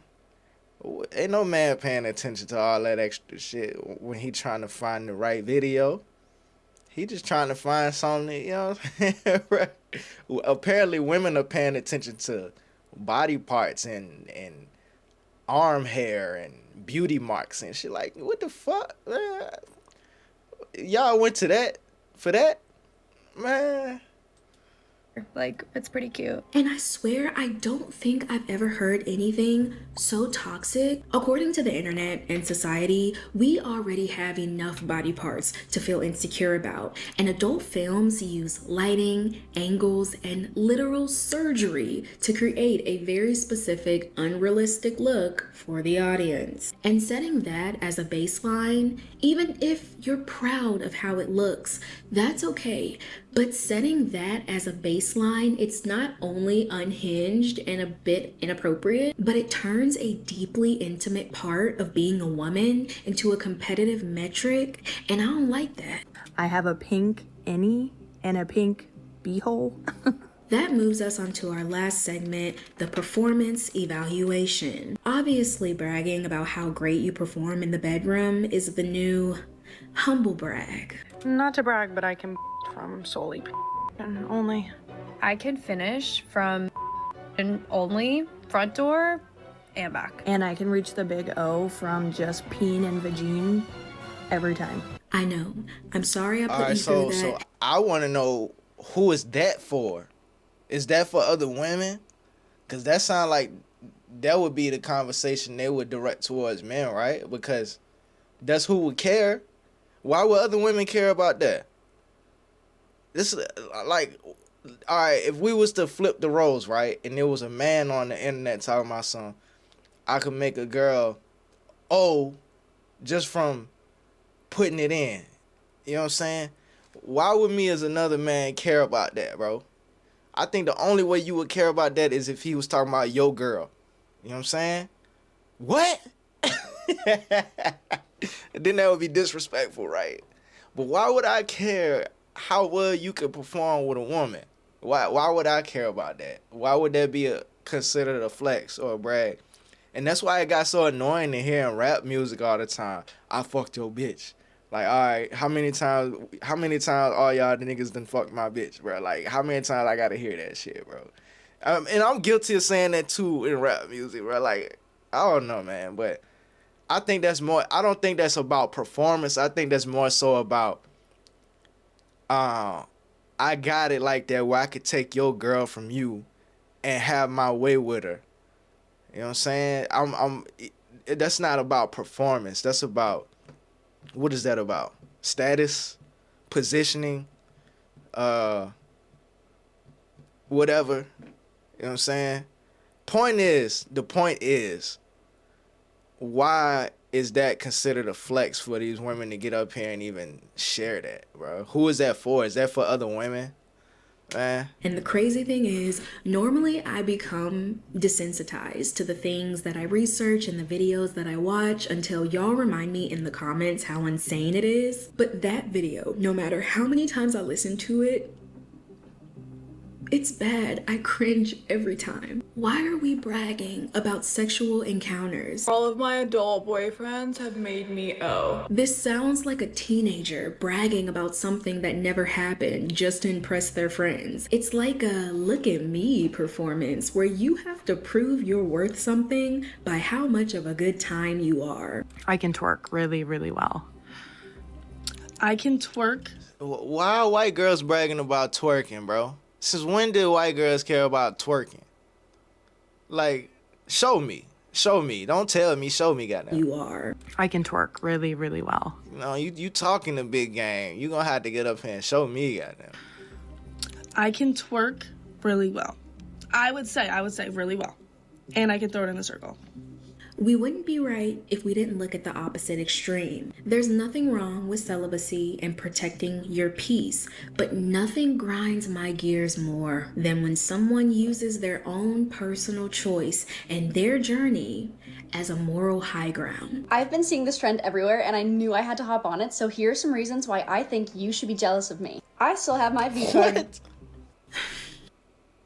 Ain't no man paying attention to all that extra shit when he trying to find the right video. He just trying to find something, you know what I'm saying? Apparently women are paying attention to body parts and arm hair and beauty marks and shit. Like, what the fuck, man? Y'all went to that for that? Man. Like, it's pretty cute. And I swear, I don't think I've ever heard anything so toxic. According to the internet and society, we already have enough body parts to feel insecure about. And adult films use lighting, angles, and literal surgery to create a very specific, unrealistic look for the audience. And setting that as a baseline, even if you're proud of how it looks, that's okay. But setting that as a baseline, it's not only unhinged and a bit inappropriate, but it turns a deeply intimate part of being a woman into a competitive metric, and I don't like that. I have a pink innie and a pink beehole. That moves us on to our last segment, the performance evaluation. Obviously, bragging about how great you perform in the bedroom is the new humble brag. Not to brag, but I can from solely and only. I can finish from only front door and back. And I can reach the big O from just peeing and vagine every time. I know. I'm sorry I put you through that. So I want to know, who is that for? Is that for other women? Because that sounds like that would be the conversation they would direct towards men, right? Because that's who would care. Why would other women care about that? This like, all right, if we was to flip the roles, right, and there was a man on the internet talking about something, I could make a girl, just from putting it in. You know what I'm saying? Why would me as another man care about that, bro? I think the only way you would care about that is if he was talking about your girl. You know what I'm saying? What? Then that would be disrespectful, right? But why would I care how well you can perform with a woman? Why would I care about that? Why would that be considered a flex or a brag? And that's why it got so annoying to hear in rap music all the time. I fucked your bitch. Like, all right, how many times all y'all niggas done fucked my bitch, bro? Like, how many times I gotta hear that shit, bro? And I'm guilty of saying that too in rap music, bro. Like, I don't know, man, but I think that's more. I don't think that's about performance. I think that's more so about, I got it like that where I could take your girl from you and have my way with her. You know what I'm saying? That's not about performance. That's about, what is that about? Status, positioning, whatever. You know what I'm saying? The point is, why is that considered a flex for these women to get up here and even share that, bro? Who is that for? Is that for other women? Man. And the crazy thing is, normally I become desensitized to the things that I research and the videos that I watch until y'all remind me in the comments how insane it is. But that video, no matter how many times I listen to it, it's bad. I cringe every time. Why are we bragging about sexual encounters? All of my adult boyfriends have made me This sounds like a teenager bragging about something that never happened just to impress their friends. It's like a look at me performance where you have to prove you're worth something by how much of a good time you are. I can twerk really, really well. I can twerk. Why are white girls bragging about twerking, bro? Since when did white girls care about twerking? Like, show me. Show me. Don't tell me. Show me, goddamn. You are. I can twerk really, really well. No, you talking a big game. You gonna have to get up here and show me, goddamn. I can twerk really well. I would say really well. And I can throw it in a circle. We wouldn't be right if we didn't look at the opposite extreme. There's nothing wrong with celibacy and protecting your peace, but nothing grinds my gears more than when someone uses their own personal choice and their journey as a moral high ground. I've been seeing this trend everywhere and I knew I had to hop on it, so here are some reasons why I think you should be jealous of me. I still have my V card.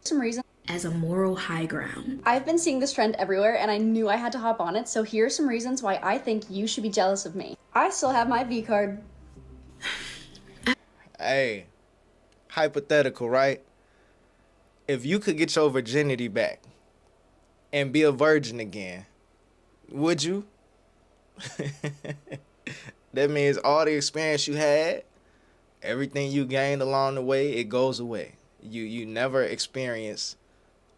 Some reasons. As a moral high ground. I've been seeing this trend everywhere and I knew I had to hop on it, so here are some reasons why I think you should be jealous of me. I still have my V card. Hey, hypothetical, right? If you could get your virginity back and be a virgin again, would you? That means all the experience you had, everything you gained along the way, it goes away. You never experience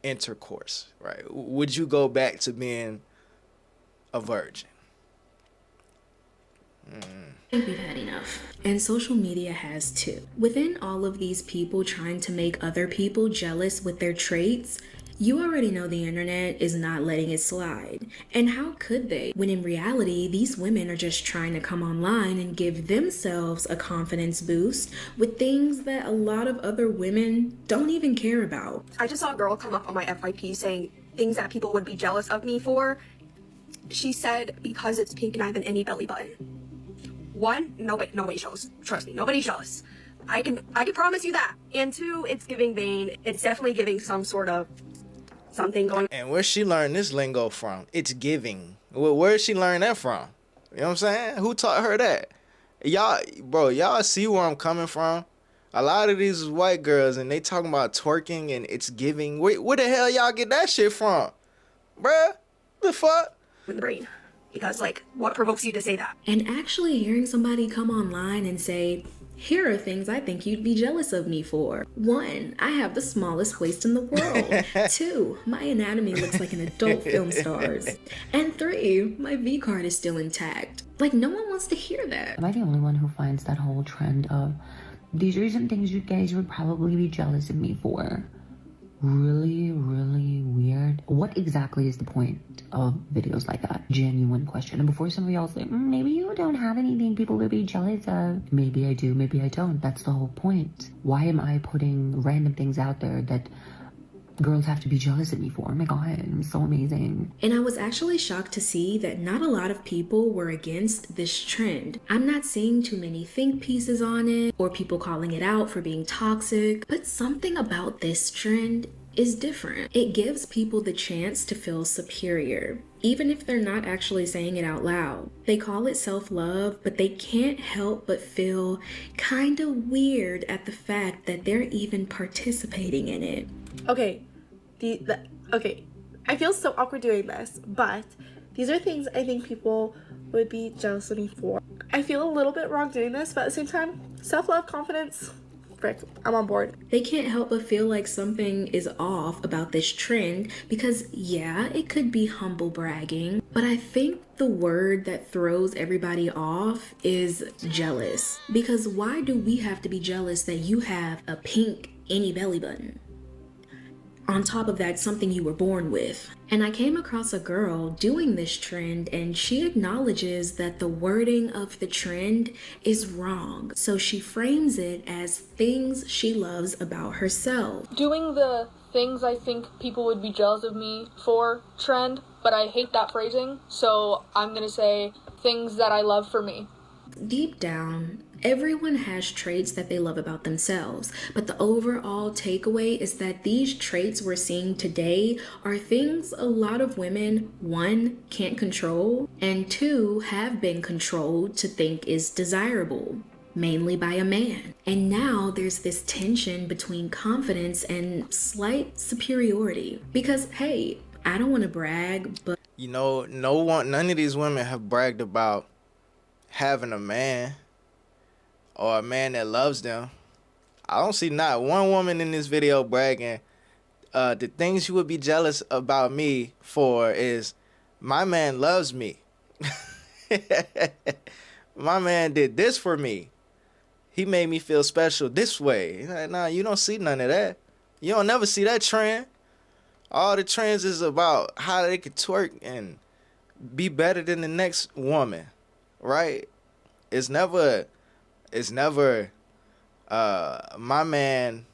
intercourse, right? Would you go back to being a virgin? I think we've had enough. And social media has too. Within all of these people trying to make other people jealous with their traits, you already know the internet is not letting it slide. And how could they? When in reality, these women are just trying to come online and give themselves a confidence boost with things that a lot of other women don't even care about. I just saw a girl come up on my FYP saying things that people would be jealous of me for. She said, because it's pink and I have an any belly button. One, nobody shows. Trust me, nobody's jealous. I can promise you that. And two, it's giving vain. It's definitely giving some sort of something going. And where she learned this lingo from? It's giving. Where did she learn that from? You know what I'm saying? Who taught her that? Y'all see where I'm coming from? A lot of these is white girls and they talking about twerking and it's giving. Where the hell y'all get that shit from? Bruh, the fuck? With the brain. Because, like, what provokes you to say that? And actually hearing somebody come online and say, here are things I think you'd be jealous of me for. 1, I have the smallest waist in the world. 2, my anatomy looks like an adult film star's. And 3, my V card is still intact. Like, no one wants to hear that. Am I the only one who finds that whole trend of, these are some things you guys would probably be jealous of me for, really, really weird? What exactly is the point of videos like that? Genuine question. And before some of y'all say, maybe you don't have anything people would be jealous of. Maybe I do, maybe I don't. That's the whole point. Why am I putting random things out there that girls have to be jealous of me for? Oh my god, I'm so amazing. And I was actually shocked to see that not a lot of people were against this trend. I'm not seeing too many think pieces on it or people calling it out for being toxic, but something about this trend is different. It gives people the chance to feel superior, even if they're not actually saying it out loud. They call it self-love, but they can't help but feel kind of weird at the fact that they're even participating in it. Okay, okay, I feel so awkward doing this, but these are things I think people would be jealous of me for. I feel a little bit wrong doing this, but at the same time, self-love, confidence, frick, I'm on board. They can't help but feel like something is off about this trend because, yeah, it could be humble bragging, but I think the word that throws everybody off is jealous. Because why do we have to be jealous that you have a pink any belly button? On top of that, something you were born with. And I came across a girl doing this trend and she acknowledges that the wording of the trend is wrong. So she frames it as things she loves about herself. Doing the things I think people would be jealous of me for trend, but I hate that phrasing, so I'm gonna say things that I love for me. Deep down, everyone has traits that they love about themselves, but the overall takeaway is that these traits we're seeing today are things a lot of women, 1, can't control, and 2, have been controlled to think is desirable, mainly by a man. And now there's this tension between confidence and slight superiority. Because, hey, I don't want to brag, but... You know, none of these women have bragged about having a man or a man that loves them. I don't see not one woman in this video bragging. The things you would be jealous about me for is my man loves me. My man did this for me. He made me feel special this way. Nah, you don't see none of that. You don't never see that trend. All the trends is about how they can twerk and be better than the next woman, right? It's never my man,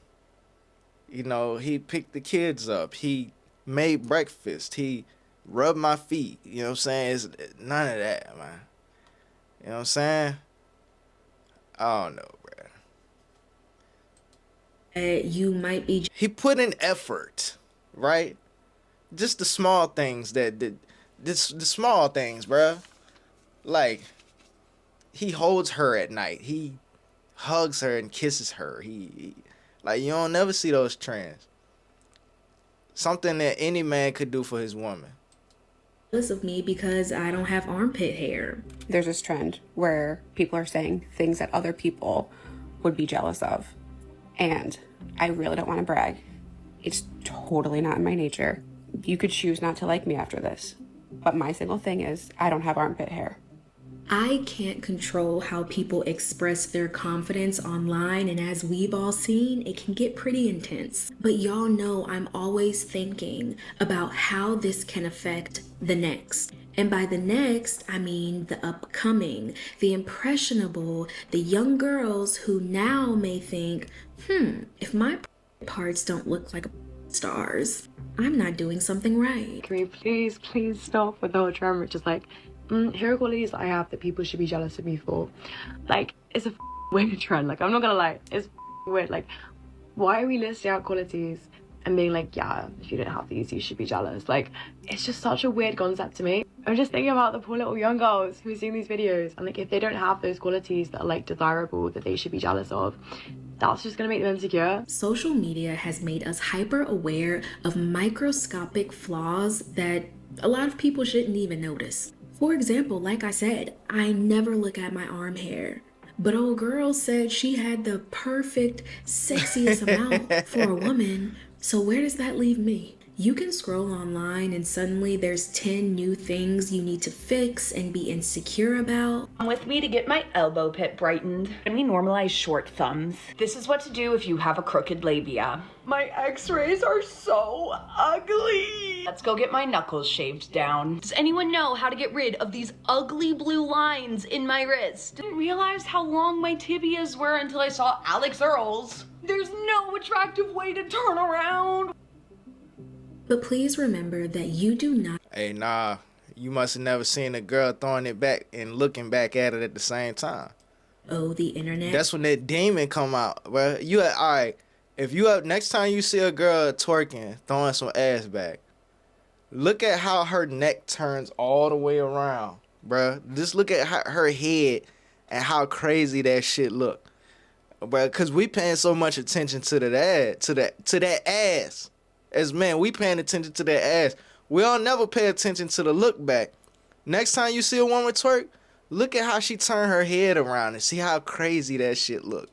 you know, he picked the kids up, he made breakfast, he rubbed my feet, you know what I'm saying? It's none of that, man. You know what I'm saying? I don't know, bro. You might be. He put in effort, right? Just the small things the small things, bro. Like, he holds her at night. He hugs her and kisses her. He like, you don't never see those trends. Something that any man could do for his woman. Jealous of me because I don't have armpit hair. There's this trend where people are saying things that other people would be jealous of. And I really don't want to brag. It's totally not in my nature. You could choose not to like me after this. But my single thing is, I don't have armpit hair. I can't control how people express their confidence online, and as we've all seen, it can get pretty intense. But y'all know I'm always thinking about how this can affect the next. And by the next, I mean the upcoming, the impressionable, the young girls who now may think, if my parts don't look like stars, I'm not doing something right. Can we please stop with the whole trend, which is like, here are qualities I have that people should be jealous of me for. Like, it's a weird trend. Like, I'm not gonna lie, it's weird. Like, why are we listing out qualities and being like, yeah, if you don't have these, you should be jealous? Like, it's just such a weird concept to me. I'm just thinking about the poor little young girls who are seeing these videos, and like, if they don't have those qualities that are like desirable that they should be jealous of, that's just gonna make them insecure. Social media has made us hyper aware of microscopic flaws that a lot of people shouldn't even notice. For example, like I said, I never look at my arm hair. But old girl said she had the perfect, sexiest amount for a woman. So where does that leave me? You can scroll online and suddenly there's 10 new things you need to fix and be insecure about. Come with me to get my elbow pit brightened. Can we normalize short thumbs? This is what to do if you have a crooked labia. My x-rays are so ugly. Let's go get my knuckles shaved down. Does anyone know how to get rid of these ugly blue lines in my wrist? Didn't realize how long my tibias were until I saw Alex Earls. There's no attractive way to turn around. But please remember that you do not. Hey, nah, you must have never seen a girl throwing it back and looking back at it at the same time. Oh, the internet. That's when that demon come out, bro. You all right? If you have next time you see a girl twerking, throwing some ass back, look at how her neck turns all the way around, bro. Just look at her head and how crazy that shit look, bro. Cause we paying so much attention to that ass. As men, we paying attention to that ass. We all never pay attention to the look back. Next time you see a woman twerk, look at how she turn her head around and see how crazy that shit look.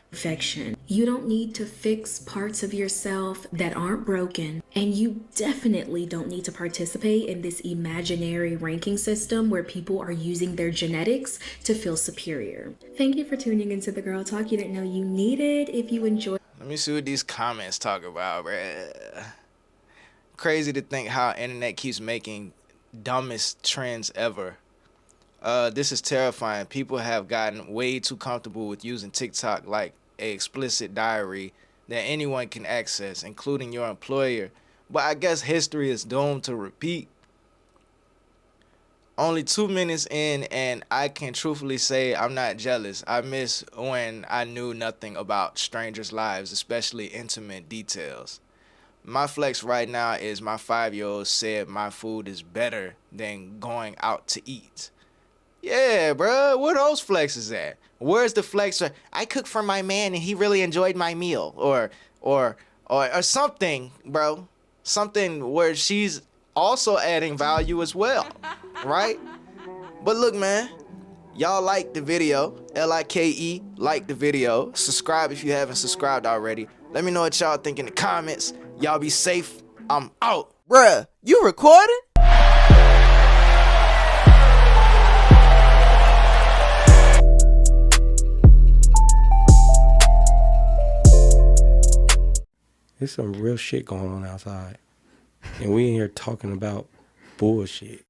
Perfection. You don't need to fix parts of yourself that aren't broken. And you definitely don't need to participate in this imaginary ranking system where people are using their genetics to feel superior. Thank you for tuning into The Girl Talk you didn't know you needed. If you enjoyed. Let me see what these comments talk about, bruh. Crazy to think how internet keeps making dumbest trends ever. This is terrifying. People have gotten way too comfortable with using TikTok like an explicit diary that anyone can access, including your employer. But I guess history is doomed to repeat. Only 2 minutes in, and I can truthfully say I'm not jealous. I miss when I knew nothing about strangers' lives, especially intimate details. My flex right now is my 5-year-old said my food is better than going out to eat. Yeah, bro, where those flexes at? Where's the flex? I cooked for my man and he really enjoyed my meal, or something, bro. Something where she's also adding value as well, right? But look, man, y'all like the video, L-I-K-E, like the video. Subscribe if you haven't subscribed already. Let me know what y'all think in the comments. Y'all be safe. I'm out. Bruh, you recording? There's some real shit going on outside. And we in here talking about bullshit.